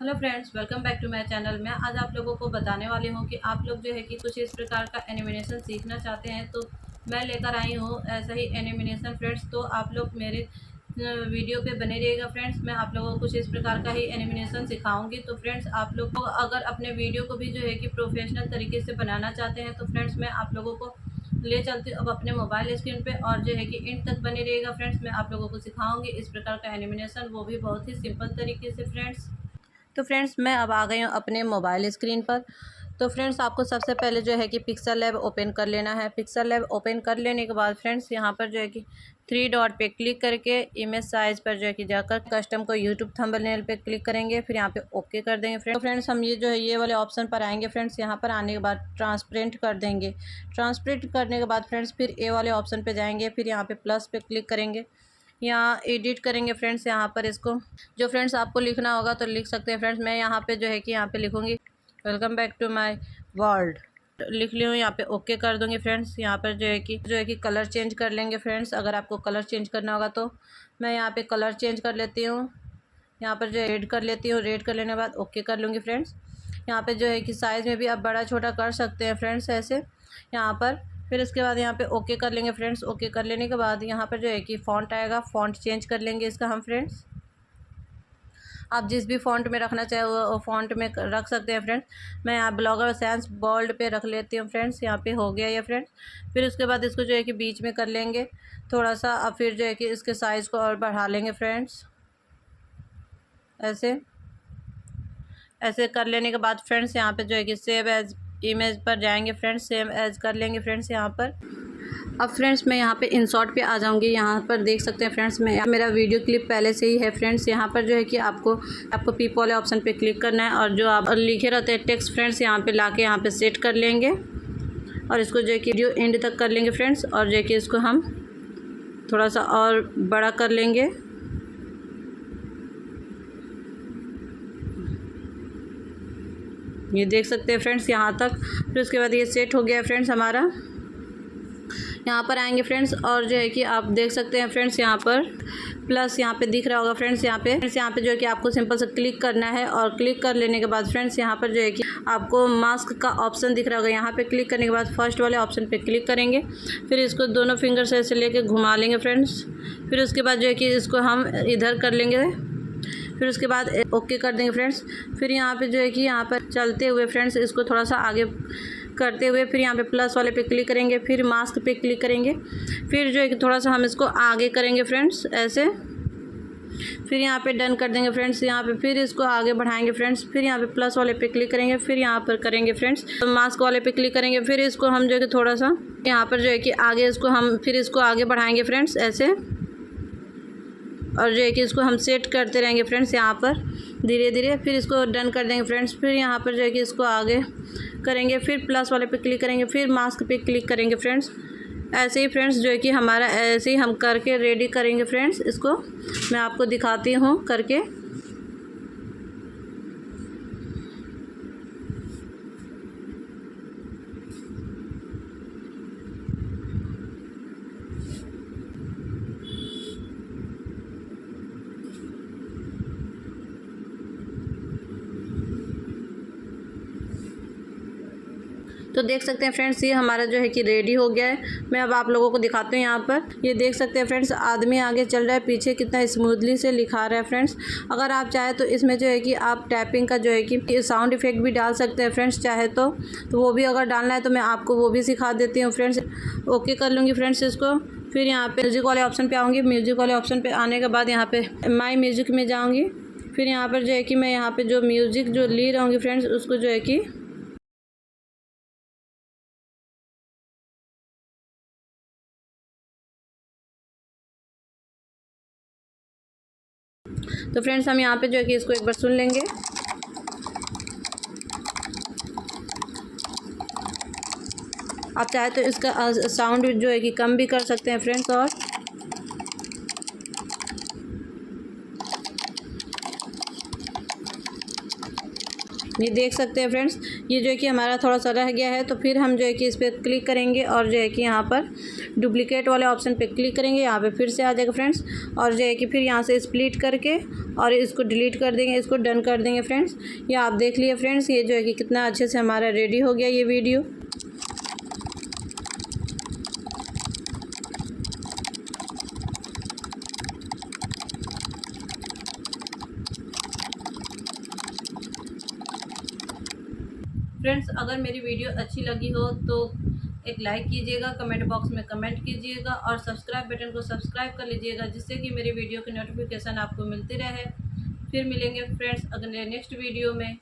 Hello friends, welcome back to my channel. मैं आज आप लोगों को बताने वाली हूँ कि आप लोग जो है कि कुछ इस प्रकार का एनिमेशन सीखना चाहते हैं तो मैं लेकर आई हूँ ऐसा ही एनिमेशन फ्रेंड्स। तो आप लोग मेरे वीडियो पे बने रहिएगा फ्रेंड्स। मैं आप लोगों को कुछ इस प्रकार का ही एनिमेशन सिखाऊंगी। तो फ्रेंड्स, आप लोग को अगर अपने वीडियो को भी जो है कि प्रोफेशनल तरीके से बनाना चाहते हैं तो फ्रेंड्स मैं आप लोगों को ले चलती हूँ अब अपने मोबाइल स्क्रीन पे, और जो है कि एंड तक बने रहिएगा फ्रेंड्स। मैं आप लोगों को सिखाऊंगी इस प्रकार का एनिमेशन, वो भी बहुत ही सिंपल तरीके से फ्रेंड्स। तो फ्रेंड्स, मैं अब आ गई हूँ अपने मोबाइल स्क्रीन पर। तो फ्रेंड्स, आपको सबसे पहले जो है कि पिक्सल लैब ओपन कर लेना है। पिक्सल लैब ओपन कर लेने के बाद फ्रेंड्स, यहाँ पर जो है कि थ्री डॉट पे क्लिक करके इमेज साइज़ पर जो है कि जाकर कस्टम को यूट्यूब थंबनेल पे क्लिक करेंगे, फिर यहाँ पे ओके कर देंगे फ्रेंड्स। तो फ्रेंड्स, हम ये जो है ये वाले ऑप्शन पर आएंगे फ्रेंड्स। यहाँ पर आने के बाद ट्रांसपेरेंट कर देंगे। ट्रांसपेरेंट करने के बाद फ्रेंड्स फिर ए वाले ऑप्शन पे जाएंगे, फिर यहाँ पे प्लस पे क्लिक करेंगे, यहाँ एडिट करेंगे फ्रेंड्स। यहाँ पर इसको जो फ्रेंड्स आपको लिखना होगा तो लिख सकते हैं फ्रेंड्स। मैं यहाँ पे जो है कि यहाँ पे लिखूँगी welcome back to my world, लिख ली हूँ। यहाँ पे ओके कर दूँगी फ्रेंड्स। यहाँ पर जो है कि कलर चेंज कर लेंगे फ्रेंड्स। अगर आपको कलर चेंज करना होगा तो मैं यहाँ पे कलर चेंज कर लेती हूँ। यहाँ पर जो है रेड कर लेती हूँ। रेड कर लेने के बाद ओके कर लूँगी फ्रेंड्स। यहाँ पे जो है कि साइज़ में भी आप बड़ा छोटा कर सकते हैं फ्रेंड्स ऐसे यहाँ पर। फिर इसके बाद यहाँ पे ओके कर लेंगे फ्रेंड्स। ओके कर लेने के बाद यहाँ पर जो है कि फ़ॉन्ट आएगा, फ़ॉन्ट चेंज कर लेंगे इसका हम फ्रेंड्स। आप जिस भी फ़ॉन्ट में रखना चाहे वो फ़ॉन्ट में रख सकते हैं फ्रेंड्स। मैं यहाँ ब्लॉगर सैंस बोल्ड पे रख लेती हूँ फ्रेंड्स। यहाँ पे हो गया ये फ्रेंड्स। फिर उसके बाद इसको जो है कि बीच में कर लेंगे थोड़ा सा। अब फिर जो है कि इसके साइज़ को और बढ़ा लेंगे फ्रेंड्स ऐसे। ऐसे कर लेने के बाद फ्रेंड्स, यहाँ पे जो है कि सेव एज इमेज पर जाएंगे फ्रेंड्स। सेव एज कर लेंगे फ्रेंड्स यहाँ पर। अब फ्रेंड्स, मैं यहाँ पे इंसर्ट पे आ जाऊँगी। यहाँ पर देख सकते हैं फ्रेंड्स, मेरा वीडियो क्लिप पहले से ही है फ्रेंड्स। यहाँ पर जो है कि आपको पीप वाले ऑप्शन पे क्लिक करना है, और जो आप लिखे रहते हैं टेक्स्ट फ्रेंड्स यहाँ पे लाके यहाँ पे सेट कर लेंगे, और इसको जो है कि वीडियो एंड तक कर लेंगे फ्रेंड्स। और जो है कि इसको हम थोड़ा सा और बड़ा कर लेंगे। ये देख सकते हैं फ्रेंड्स यहाँ तक। फिर उसके बाद ये सेट हो गया है फ्रेंड्स हमारा। यहाँ पर आएंगे फ्रेंड्स, और जो है कि आप देख सकते हैं फ्रेंड्स यहाँ पर प्लस यहाँ पे दिख रहा होगा फ्रेंड्स। यहाँ पे जो है कि आपको सिंपल से क्लिक करना है, और क्लिक कर लेने के बाद फ्रेंड्स यहाँ पर जो है कि आपको मास्क का ऑप्शन दिख रहा होगा। यहाँ पे क्लिक करने के बाद फर्स्ट वाले ऑप्शन पे क्लिक करेंगे। फिर इसको दोनों फिंगर से ऐसे लेके घुमा लेंगे फ्रेंड्स। फिर उसके बाद जो है कि इसको हम इधर कर लेंगे। फिर उसके बाद ओके कर देंगे फ्रेंड्स। फिर यहाँ पे जो है कि यहाँ पर चलते हुए फ्रेंड्स इसको थोड़ा सा आगे करते हुए फिर यहाँ पे प्लस वाले पे क्लिक करेंगे, फिर मास्क पे क्लिक करेंगे। फिर जो है कि थोड़ा सा हम इसको आगे करेंगे फ्रेंड्स ऐसे। फिर यहाँ पे डन कर देंगे फ्रेंड्स। यहाँ पे फिर इसको आगे बढ़ाएंगे फ्रेंड्स। फिर यहाँ पे प्लस वाले पे क्लिक करेंगे, फिर यहाँ पर करेंगे फ्रेंड्स मास्क वाले पे क्लिक करेंगे। फिर इसको हम जो है कि थोड़ा सा यहाँ पर जो है कि आगे इसको हम फिर इसको आगे बढ़ाएंगे फ्रेंड्स ऐसे, और जो है कि इसको हम सेट करते रहेंगे फ्रेंड्स यहाँ पर धीरे धीरे। फिर इसको डन कर देंगे फ्रेंड्स। फिर यहाँ पर जो है कि इसको आगे करेंगे, फिर प्लस वाले पे क्लिक करेंगे, फिर मास्क पे क्लिक करेंगे फ्रेंड्स। ऐसे ही फ्रेंड्स जो है कि हमारा ऐसे ही हम करके रेडी करेंगे फ्रेंड्स। इसको मैं आपको दिखाती हूँ करके। तो देख सकते हैं फ्रेंड्स, ये हमारा जो है कि रेडी हो गया है। मैं अब आप लोगों को दिखाती हूँ। यहाँ पर ये देख सकते हैं फ्रेंड्स, आदमी आगे चल रहा है, पीछे कितना स्मूथली से लिखा रहा है फ्रेंड्स। अगर आप चाहे तो इसमें जो है कि आप टैपिंग का जो है कि साउंड इफेक्ट भी डाल सकते हैं फ्रेंड्स चाहे तो वो भी अगर डालना है तो मैं आपको वो भी सिखा देती हूँ फ्रेंड्स। ओके कर लूँगी फ्रेंड्स इसको। फिर यहाँ पे म्यूज़िक वाले ऑप्शन पे आऊँगी। म्यूज़िक वाले ऑप्शन पे आने के बाद यहाँ पे माई म्यूज़िक में जाऊँगी। फिर यहाँ पर जो है कि मैं यहाँ पे जो म्यूज़िक जो ली रहूँगी फ्रेंड्स उसको जो है कि तो फ्रेंड्स हम यहाँ पे जो है कि इसको एक बार सुन लेंगे। आप चाहे तो इसका साउंड जो है कि कम भी कर सकते हैं फ्रेंड्स। और ये देख सकते हैं फ्रेंड्स, ये जो है कि हमारा थोड़ा सा रह गया है, तो फिर हम जो है कि इस पर क्लिक करेंगे और जो है कि यहाँ पर डुप्लीकेट वाले ऑप्शन पे क्लिक करेंगे। यहाँ पे फिर से आ जाएगा फ्रेंड्स, और जो है कि फिर यहाँ से स्प्लिट करके और इसको डिलीट कर देंगे, इसको डन कर देंगे फ्रेंड्स। ये आप देख लिए फ्रेंड्स, ये जो है कि कितना अच्छे से हमारा रेडी हो गया ये वीडियो। फ्रेंड्स, अगर मेरी वीडियो अच्छी लगी हो तो एक लाइक कीजिएगा, कमेंट बॉक्स में कमेंट कीजिएगा और सब्सक्राइब बटन को सब्सक्राइब कर लीजिएगा, जिससे कि मेरी वीडियो की नोटिफिकेशन आपको मिलती रहे। फिर मिलेंगे फ्रेंड्स अगले नेक्स्ट वीडियो में।